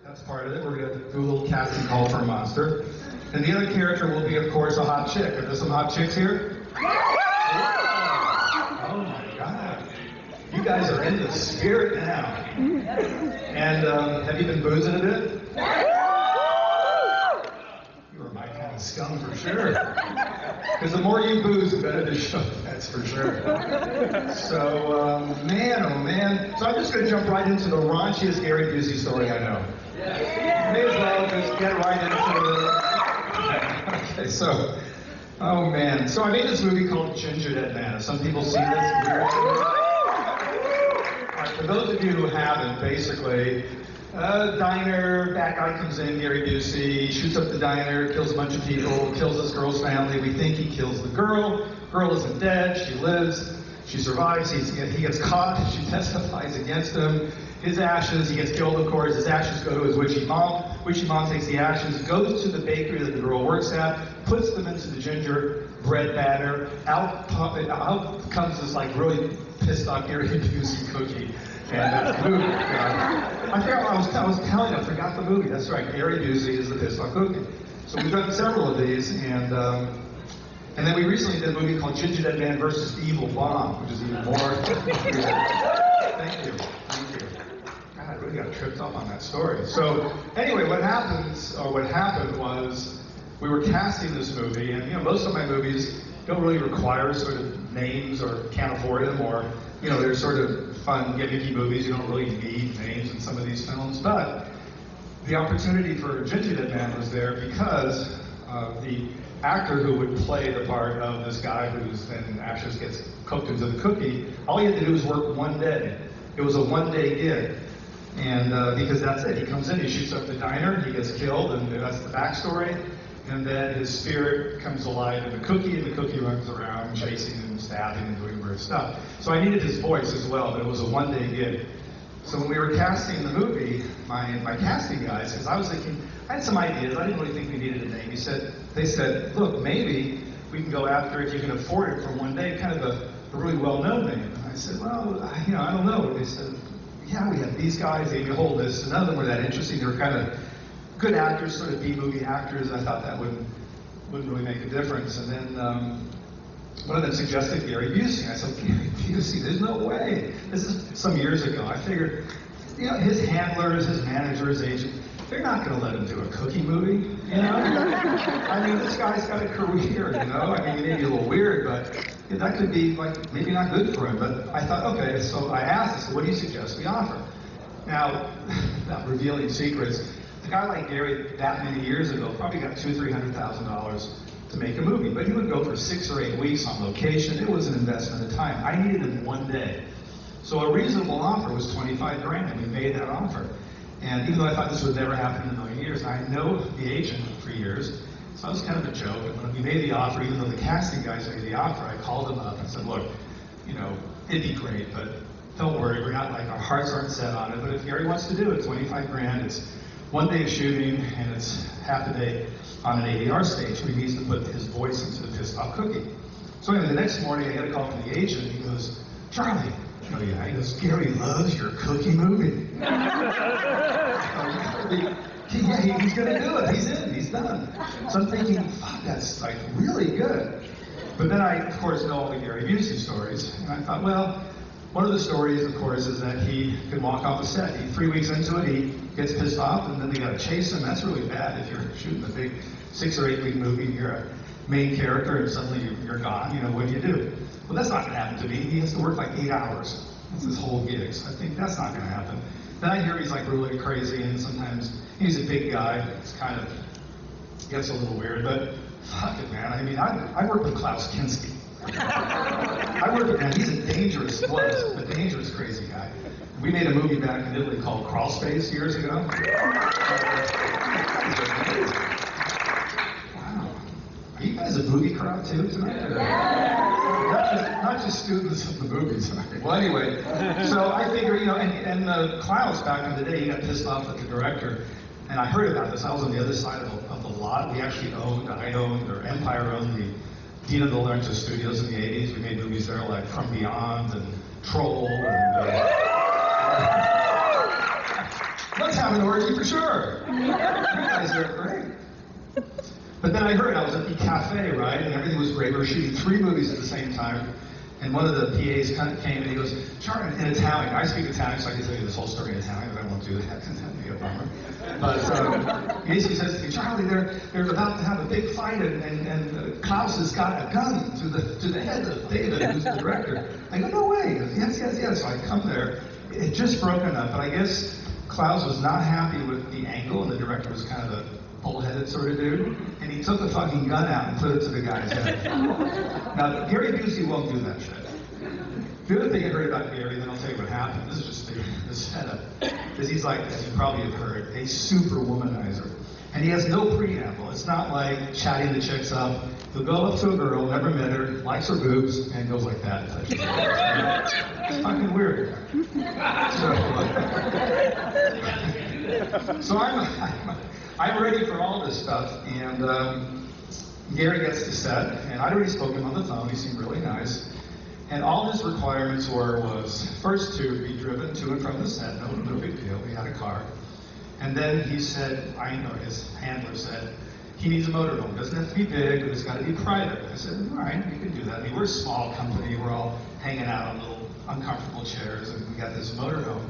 That's part of it. We're going to do a little casting call for a monster. And the other character will be, of course, a hot chick. Are there some hot chicks here? Oh my God. You guys are in the spirit now. And have you been boozing a bit? You are my kind of scum for sure. Because the more you booze, the better the show. That's for sure. So, man, oh man. So I'm just going to jump right into the raunchiest Gary Busey story I know. May as well just get right into it. Okay, so, oh man. So I made this movie called Ginger Dead Man. Have some people seen this? For those of you who haven't, basically, diner, bad guy comes in, Gary Busey, shoots up the diner, kills a bunch of people, kills this girl's family. We think he kills the girl. Girl isn't dead, she lives, she survives, he gets caught, she testifies against him. His ashes, he gets killed of course, his ashes go to his witchy mom. Witchy mom takes the ashes, goes to the bakery that the girl works at, puts them into the gingerbread batter. Out comes this like really pissed off Gary Busey cookie. And that's the movie. I forgot the movie. That's right, Gary Busey is the pissed off cookie. So we've done several of these, and then we recently did a movie called Ginger Dead Man versus the Evil Bomb, which is even more. Thank you. God, I really got tripped up on that story. So anyway, what happened was we were casting this movie, and most of my movies don't really require sort of names or can't afford them, or they're sort of fun gimmicky movies. You don't really need names in some of these films, but the opportunity for Ginger Dead Man was there because the actor who would play the part of this guy whose then ashes gets cooked into the cookie, all he had to do was work one day. It was a one-day gig. And because that's it, he comes in, he shoots up the diner, he gets killed, and that's the backstory. And then his spirit comes alive in the cookie, and the cookie runs around chasing and stabbing and doing weird stuff. So I needed his voice as well, but it was a one-day gig. So when we were casting the movie, my casting guys, because I was thinking, I had some ideas, I didn't really think we needed a name. They said, look, maybe we can go after, if you can afford it for one day, kind of a really well-known name. And I said, well, I don't know. And they said, yeah, we have these guys, they hold this. None of them were that interesting. They were kind of good actors, sort of B-movie actors. I thought that wouldn't really make a difference. And then one of them suggested Gary Busey. I said, Gary Busey, there's no way. This is some years ago. I figured, his handlers, his manager, his agent, they're not going to let him do a cookie movie, I mean, this guy's got a career, I mean, he may be a little weird, but that could be, maybe not good for him. But I thought, okay, so I asked, I said, what do you suggest we offer? Now, not revealing secrets, a guy like Gary, that many years ago, probably got $200,000-300,000 to make a movie, but he would go for 6 or 8 weeks on location. It was an investment of time. I needed him one day. So a reasonable offer was $25,000, and we made that offer. And even though I thought this would never happen in a million years, I know the agent for years, so it was kind of a joke. And when we made the offer, even though the casting guys made the offer, I called him up and said, look, it'd be great, but don't worry, we're not our hearts aren't set on it, but if Gary wants to do it, $25,000, it's one day of shooting, and it's half a day on an ADR stage, so he needs to put his voice into the pissed off cookie. So anyway, the next morning I get a call from the agent, he goes, Charlie, he goes, Gary loves your cookie movie. Yeah, he's gonna do it, he's in, he's done. So I'm thinking, fuck, that's really good. But then I, of course, know all the Gary Busey stories, and I thought, well, one of the stories, of course, is that he can walk off the set. 3 weeks into it, he gets pissed off, and then they gotta chase him. That's really bad if you're shooting a big 6 or 8 week movie, you're a main character, and suddenly you're gone, what do you do? Well, that's not gonna happen to me. He has to work 8 hours. That's his whole gig, so I think that's not gonna happen. Then I hear he's really crazy, and sometimes he's a big guy. It's kind of, gets a little weird, but fuck it, man. I mean, I worked with Klaus Kinski. I worked with him. He's a dangerous crazy guy. We made a movie back in Italy called Crawl Space years ago. Wow. Are you guys a movie crowd too tonight? Not just students of the movies. Well, anyway, so I figure, and Klaus back in the day, he got pissed off at the director, and I heard about this. I was on the other side of the lot. We actually Empire owned the Dina De Laurentiis studios in the 80s. We made movies there like From Beyond and Troll and... Let's have an orgy for sure. You guys are great. But then I heard, I was at the cafe, right, and everything was great. We were shooting 3 movies at the same time. And one of the PAs came and he goes, Charlie, in Italian. I speak Italian, so I can tell you this whole story in Italian, but I won't do that because that'd be a bummer. But he basically says to me, Charlie, they're about to have a big fight, and Klaus has got a gun to the head of David, who's the director. I go, no way. He goes, yes. So I come there. It had just broken up, but I guess Klaus was not happy with the angle, and the director was kind of a bullheaded sort of dude, and he took the fucking gun out and put it to the guy's head. Now, Gary Busey won't do that shit. The other thing I heard about Gary, then I'll tell you what happened. This is just the setup. Is he's like, as you probably have heard, a super womanizer. And he has no preamble. It's not like chatting the chicks up. He'll go up to a girl, never met her, likes her boobs, and goes like that. It's fucking weird. So I'm ready for all this stuff, and Gary gets to set, and I'd already spoken on the phone. He seemed really nice. And all his requirements was first to be driven to and from the set, no big deal, we had a car. And then he said, his handler said, he needs a motorhome. It doesn't have to be big, but it's got to be private. I said, all right, we can do that. I mean, we're a small company, we're all hanging out on little uncomfortable chairs, and we got this motorhome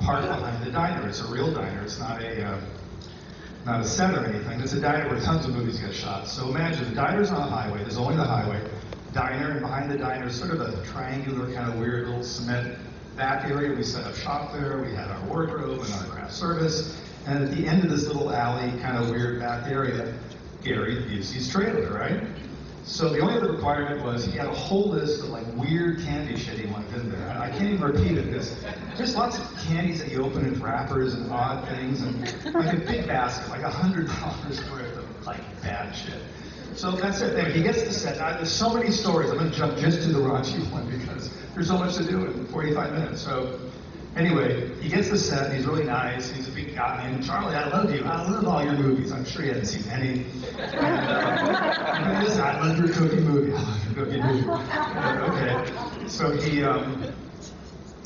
parked behind the diner. It's a real diner, it's not a set or anything. It's a diner where tons of movies get shot. So imagine, the diner's on a highway, there's only the highway. Diner, and behind the diner is sort of a triangular, kind of weird little cement back area. We set up shop there, we had our wardrobe and our craft service, and at the end of this little alley, kind of weird back area, Gary Busey's trailer, right? So the only other requirement was he had a whole list of like weird candy shit he wanted in there. I can't even repeat it because there's lots of candies that you open in wrappers and odd things, and like a big basket, like $100 worth of like bad shit. So that's it. Anyway, he gets to set. Now, there's so many stories. I'm going to jump just to the raunchy one because there's so much to do in 45 minutes. So anyway, he gets to set. He's really nice. He's a big guy. And Charlie, I love you. I love all your movies. I'm sure you haven't seen any. And listen, I love your cookie movie. I love your cookie movie. Okay. So he,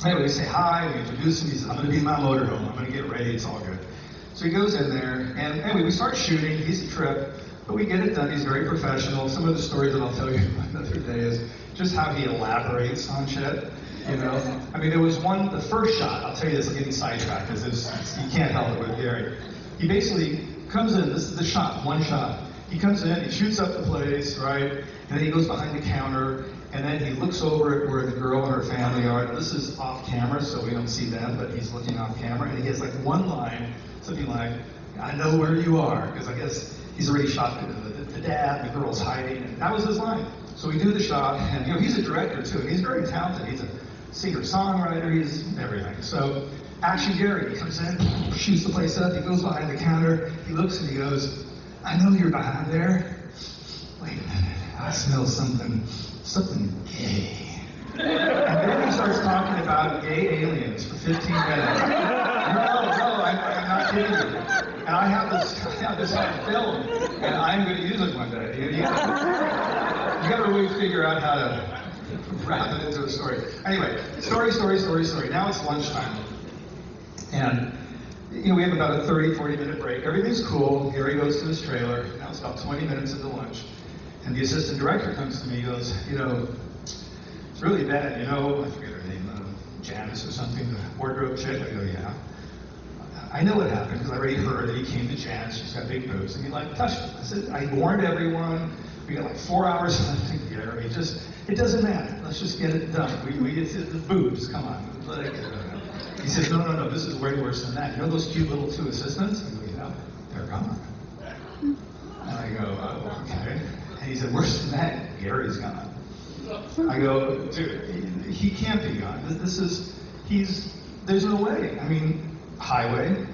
anyway, we say hi. We introduce him. He says, I'm going to be in my motorhome. I'm going to get ready. It's all good. So he goes in there. And anyway, we start shooting. He's a trip. But we get it done. He's very professional. Some of the stories that I'll tell you another day is just how he elaborates on shit. You know, I mean, there was the first shot. I'll tell you this. I'm getting sidetracked because you can't help it with Gary. He basically comes in. This is the shot, one shot. He comes in. He shoots up the place, right? And then he goes behind the counter. And then he looks over at where the girl and her family are. Now, this is off camera, so we don't see them, but he's looking off camera. And he has like one line, something like, "I know where you are," because I guess he's already shot the dad, the girl's hiding, and that was his line. So we do the shot, and he's a director too, and he's very talented. He's a singer-songwriter, he's everything. So Action Gary, he comes in, shoots the place up, he goes behind the counter, he looks and he goes, "I know you're behind there. Wait a minute, I smell something gay." And then he starts talking about gay aliens for 15 minutes. No, I'm not kidding you. And I have this on film, and I'm going to use it one day. You got to really figure out how to wrap it into a story. Anyway, story. Now it's lunchtime. And, we have about a 30-40 minute break. Everything's cool. Gary goes to his trailer. Now it's about 20 minutes into lunch. And the assistant director comes to me. He goes, it's really bad. I forget her name, Janice or something, the wardrobe chick. I go, yeah. I know what happened because I already heard that he came to Janice. She's got big boobs, and he touched them. I said, I warned everyone. We got 4 hours left to get. It doesn't matter. Let's just get it done. It's the boobs. Come on, let it get done. He says, no. This is way worse than that. Those cute little 2 assistants? I go, yeah, they're gone. And I go, oh, okay. And he said, worse than that, Gary's gone. I go, dude, he can't be gone. There's no way. I mean, highway,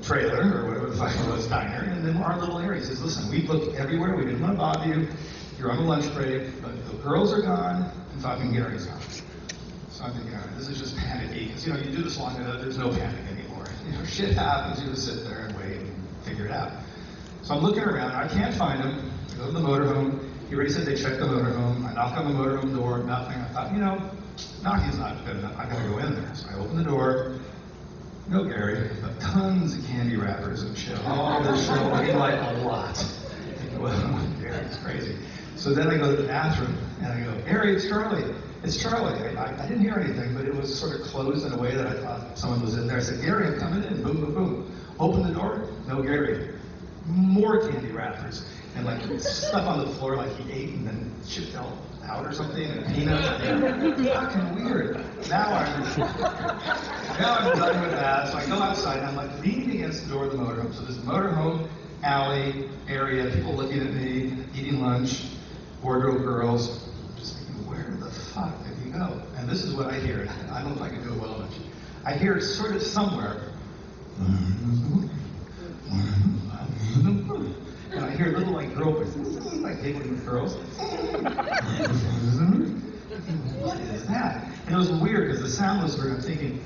trailer, or whatever the fuck it was, diner, and then our little area. He says, listen, we looked everywhere, we didn't want to bother you, you're on a lunch break, but the girls are gone, and fucking Gary's gone. So I'm thinking, all right, this is just panicky, because, you do this long enough, there's no panic anymore. Shit happens, you just sit there and wait and figure it out. So I'm looking around, I can't find him, I go to the motorhome, he already said they checked the motorhome, I knock on the motorhome door, nothing, I thought, knocking's not good enough, I gotta go in there. So I open the door, no Gary, but tons of candy wrappers and shit. All this shit, I mean, like a lot. Well, Gary's crazy. So then I go to the bathroom and I go, Gary, it's Charlie. It's Charlie. I didn't hear anything, but it was sort of closed in a way that I thought someone was in there. I said, Gary, I'm coming in. Boom, boom, boom. Open the door. No Gary. More candy wrappers. And like stuff on the floor like he ate and then shit fell out or something, and peanuts. Yeah. Fucking weird. Now I'm done with that. So I go outside and I'm like leaning against the door of the motorhome. So there's a motorhome alley area, people looking at me, eating lunch, wardrobe girls. I'm just thinking, where the fuck did he go? And this is what I hear. I don't know if I can do it well enough. I hear it sort of somewhere. And I hear little like girl voices, like giggling with girls. What is that? And it was weird because the sound was weird. I'm thinking,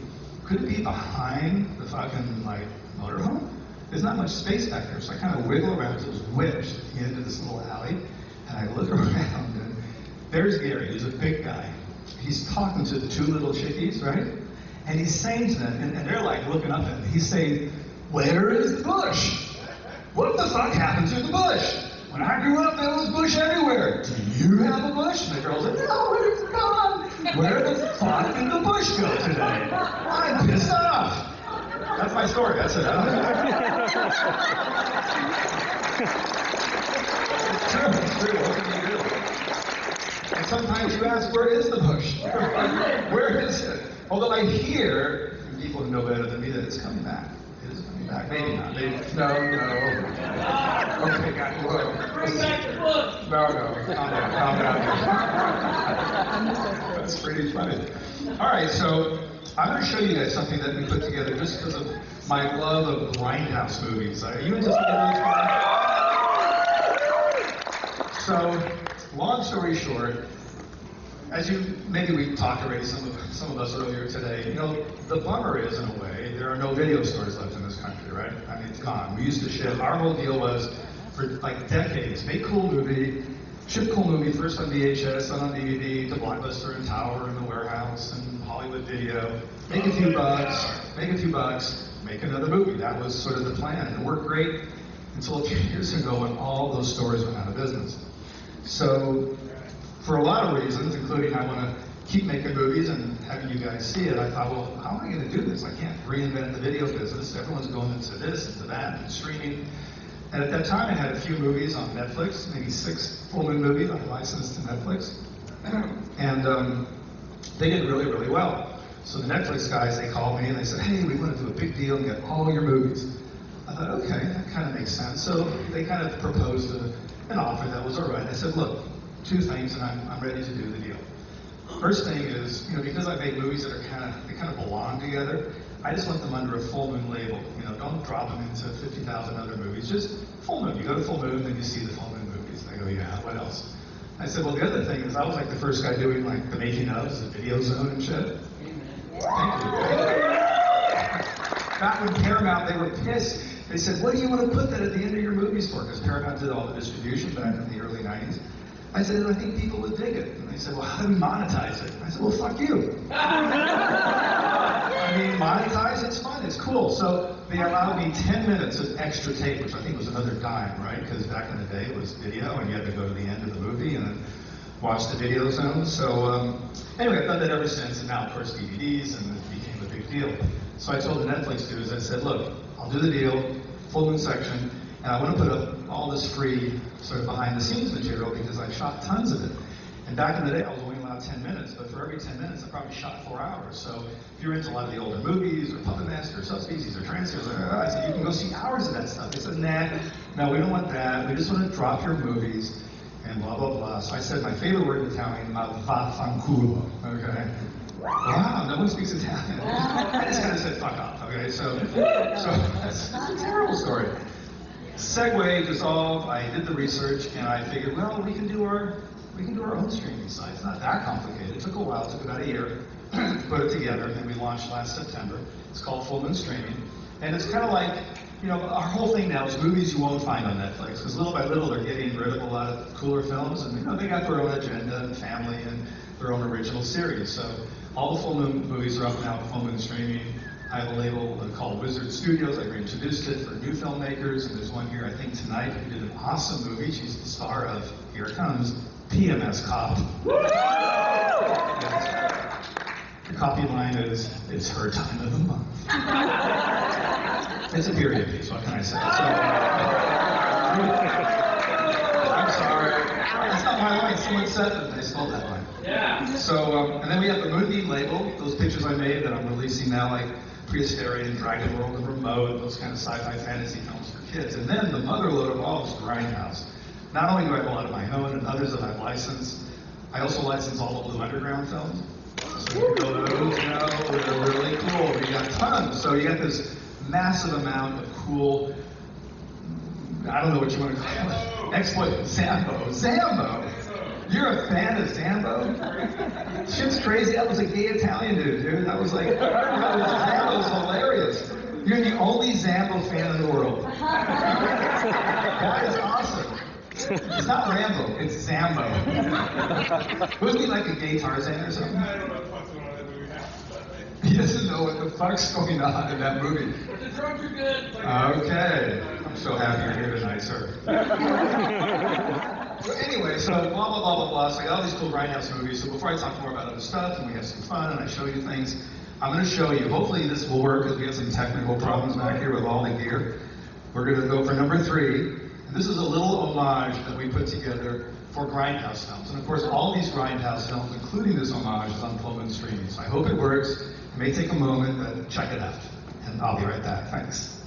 could it be behind the fucking like motorhome? There's not much space back there, so I kind of wiggle around. So it was wedged into this little alley, and I look around, and there's Gary. He's a big guy. He's talking to the two little chickies, right? And he's saying to them, and they're like looking up at him. He's saying, "Where is the bush? What the fuck happened to the bush? When I grew up, there was bush everywhere. Do you have a bush?" And the girl's like, "No, it's gone. Where the fuck did the bush go today? I'm pissed off." That's my story. That's it. I don't know. It's true. It's true. What can you do? And sometimes you ask, where is the bush? Where is it? Although I hear from people who know better than me that it's coming back. It is coming back. Maybe not. Maybe. No. Okay, guys. Whoa. Bring back the bush. No. Calm down. That's pretty funny. All right, so I'm going to show you guys something that we put together just because of my love of grindhouse movies. Are you into So, long story short, as maybe we talked already, some of us earlier today, you know, the bummer is, in a way, there are no video stores left in this country, right? I mean, it's gone. We used to ship, our whole deal was, for like decades, make cool movie, ship cool movie first on VHS, then on DVD, to Blockbuster and Tower and the Warehouse and Hollywood Video, make a few bucks, make another movie. That was sort of the plan, and it worked great until a few years ago when all those stores went out of business. So, for a lot of reasons, including I want to keep making movies and having you guys see it, I thought, well, how am I going to do this? I can't reinvent the video business. Everyone's going into this, into that, and streaming. And at that time, I had a few movies on Netflix, maybe 6 full-moon movies I licensed to Netflix. And they did really, really well. So the Netflix guys, they called me and they said, hey, we want to do a big deal and get all your movies. I thought, okay, that kind of makes sense. So they kind of proposed an offer that was all right. I said, look, 2 things, and I'm ready to do the deal. First thing is, you know, because I make movies that are they kind of belong together, I just want them under a Full Moon label. You know, don't drop them into 50,000 other movies. Just Full Moon. You go to Full Moon, then you see the Full Moon movies. They go, yeah, what else? I said, well, the other thing is I was like the first guy doing like the making ofs, the video zone and shit. Thank you. Back when Paramount, they were pissed. They said, what do you want to put that at the end of your movies for? Because Paramount did all the distribution back in the early 90s. I said, I think people would dig it. And they said, well, how do we monetize it? I said, well, fuck you. I mean, monetize, it's fun, it's cool. So they allowed me 10 minutes of extra tape, which I think was another dime, right? Because back in the day it was video, and you had to go to the end of the movie and then watch the video zone. So anyway, I've done that ever since, and now, of course, DVDs, and it became a big deal. So I told the Netflix dudes, I said, look, I'll do the deal, Full Moon section, and I want to put up all this free sort of behind-the-scenes material because I shot tons of it. And back in the day, I was only allowed 10 minutes, but for every 10 minutes, I probably shot 4 hours. So if you're into a lot of the older movies, or Puppet Master, or Subspecies, or Transfers, I said, you can go see hours of that stuff. They said, nah, no, we don't want that. We just want to drop your movies, and blah, blah, blah. So I said my favorite word in Italian, ma vaffanculo, okay? Wow, no one speaks Italian. I just kind of said, fuck off, okay? So that's a terrible story. Segue, dissolve, I did the research, and I figured, well, we can do our own streaming site. It's not that complicated. It took a while. It took about a year to put it together, and we launched last September. It's called Full Moon Streaming. And it's kind of like, you know, our whole thing now is movies you won't find on Netflix, because little by little they're getting rid of a lot of cooler films, and, you know, they got their own agenda and family and their own original series. So all the Full Moon movies are up now, Full Moon Streaming. I have a label called Wizard Studios. I reintroduced it for new filmmakers, and there's one here, I think, tonight who did an awesome movie. She's the star of, here it comes, PMS Cop. The copy line is, it's her time of the month. It's a period piece, what can I say? So, I'm sorry. That's not my line. Someone said that, and I stole that line. Yeah. So, and then we have the Moonbeam label, those pictures I made that I'm releasing now, like Prehistorian, Dragon World, and Remote, those kind of sci-fi fantasy films for kids. And then the motherlode of all is Grindhouse. Not only do I have a lot of my own and others that I've licensed, I also license all the Blue Underground films. So you know those, they're really cool. We got tons. So you got this massive amount of cool, I don't know what you want to call it, exploit, Zambo. You're a fan of Zambo? Shit's crazy. That was a gay Italian dude. That was like, Zambo's hilarious. You're the only Zambo fan in the world. That is awesome. It's not Rambo, it's Zambo. Wasn't he like a gay Tarzan or something? I don't know what's going on in that movie. He doesn't know what the fuck's going on in that movie. The drugs are good. Okay. I'm so happy you're here tonight, sir. So anyway, so blah, blah, blah, blah, blah. So I got all these cool Grindhouse movies. So before I talk more about other stuff and we have some fun and I show you things, I'm going to show you. Hopefully this will work because we have some technical problems back here with all the gear. We're going to go for number 3. And this is a little homage that we put together for Grindhouse films. And of course, all these Grindhouse films, including this homage, is on Pullman streaming. So I hope it works. It may take a moment, but check it out. And I'll be right back. Thanks.